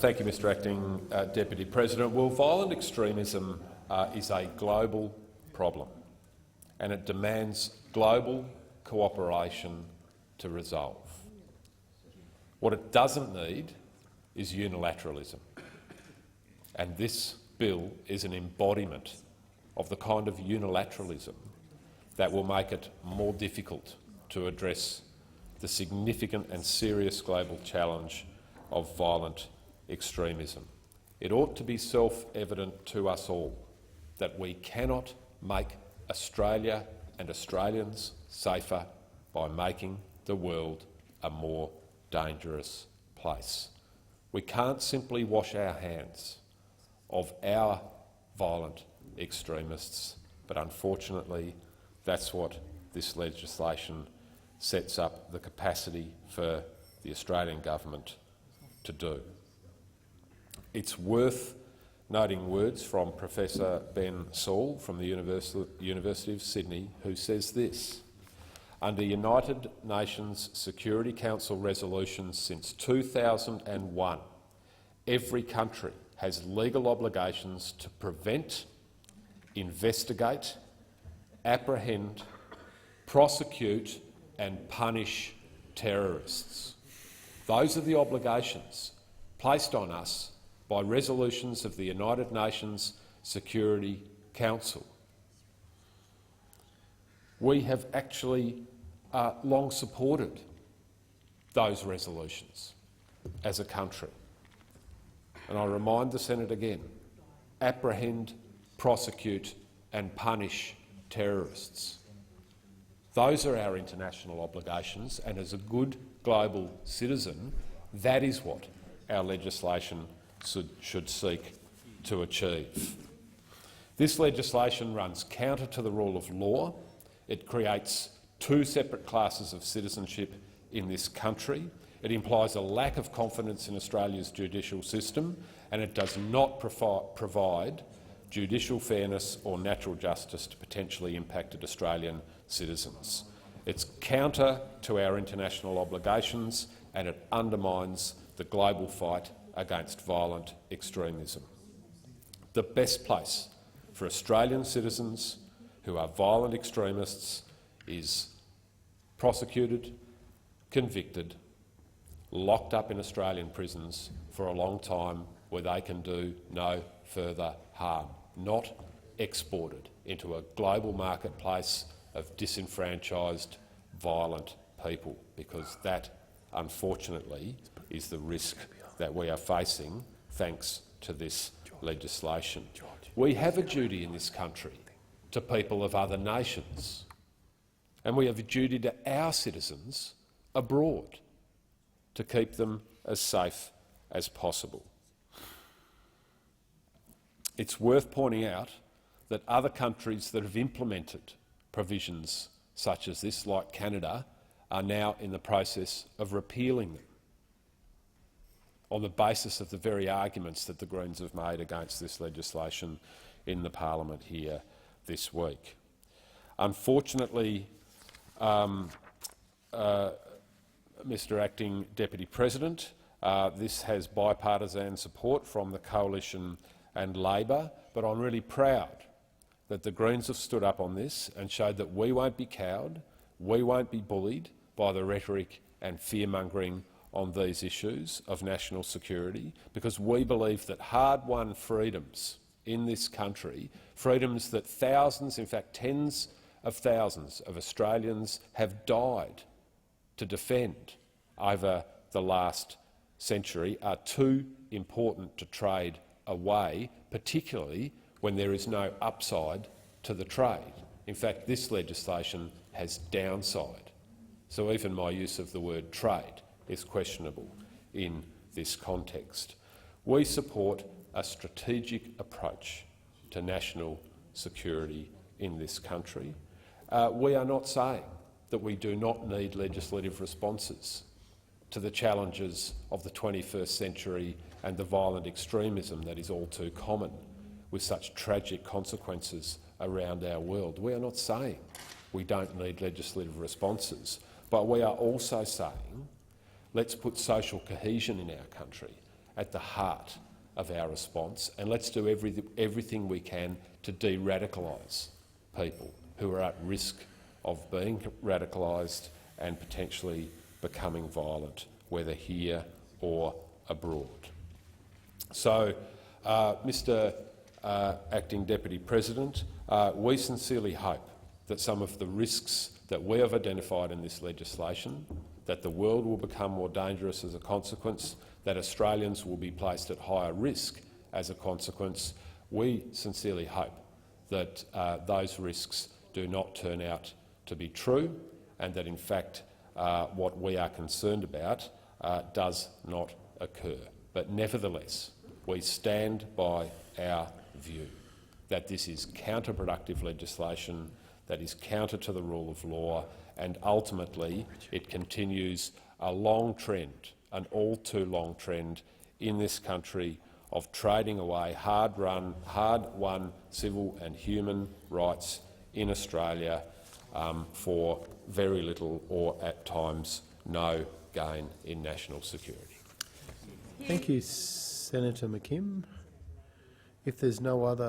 Thank you, Mr Acting Deputy President. Well, violent extremism is a global problem, and it demands global cooperation to resolve. What it doesn't need is unilateralism, and this bill is an embodiment of the kind of unilateralism that will make it more difficult to address the significant and serious global challenge of violent extremism. It ought to be self-evident to us all that we cannot make Australia and Australians safer by making the world a more dangerous place. We can't simply wash our hands of our violent extremists, but unfortunately that's what this legislation sets up the capacity for the Australian government to do. It's worth noting words from Professor Ben Saul from the University of Sydney, who says this: under United Nations Security Council resolutions since 2001, every country has legal obligations to prevent, investigate, apprehend, prosecute and punish terrorists. Those are the obligations placed on us by resolutions of the United Nations Security Council. We have actually long supported those resolutions as a country. And I remind the Senate again, apprehend, prosecute and punish terrorists. Those are our international obligations, and as a good global citizen, that is what our legislation should seek to achieve. This legislation runs counter to the rule of law. It creates two separate classes of citizenship in this country. It implies a lack of confidence in Australia's judicial system, and it does not provide judicial fairness or natural justice to potentially impacted Australian citizens. It's counter to our international obligations, and it undermines the global fight against violent extremism. The best place for Australian citizens who are violent extremists is prosecuted, convicted, locked up in Australian prisons for a long time where they can do no further harm, not exported into a global marketplace of disenfranchised, violent people, because that, unfortunately, is the risk that we are facing thanks to this legislation. We have a duty in this country to people of other nations, and we have a duty to our citizens abroad to keep them as safe as possible. It's worth pointing out that other countries that have implemented provisions such as this, like Canada, are now in the process of repealing them on the basis of the very arguments that the Greens have made against this legislation in the parliament here this week. Unfortunately, Mr Acting Deputy President, this has bipartisan support from the Coalition and Labor, but I'm really proud that the Greens have stood up on this and showed that we won't be cowed, we won't be bullied by the rhetoric and fear-mongering on these issues of national security, because we believe that hard-won freedoms in this country, freedoms that thousands, in fact tens of thousands of Australians have died to defend over the last century, are too important to trade away, particularly when there is no upside to the trade. In fact, this legislation has downside. So even my use of the word trade is questionable in this context. We support a strategic approach to national security in this country. We are not saying that we do not need legislative responses to the challenges of the 21st century and the violent extremism that is all too common with such tragic consequences around our world. We are not saying we don't need legislative responses, but we are also saying let's put social cohesion in our country at the heart of our response, and let's do everything we can to de-radicalise people who are at risk of being radicalised and potentially becoming violent, whether here or abroad. So, Mr Acting Deputy President, we sincerely hope that some of the risks that we have identified in this legislation, that the world will become more dangerous as a consequence, that Australians will be placed at higher risk as a consequence, we sincerely hope that those risks do not turn out to be true, and that in fact what we are concerned about does not occur. But nevertheless, we stand by our view that this is counterproductive legislation, that is counter to the rule of law, and ultimately it continues a long trend, an all-too-long trend in this country of trading away hard-won civil and human rights in Australia for very little or at times no gain in national security. Thank you, Senator McKim. If there's no other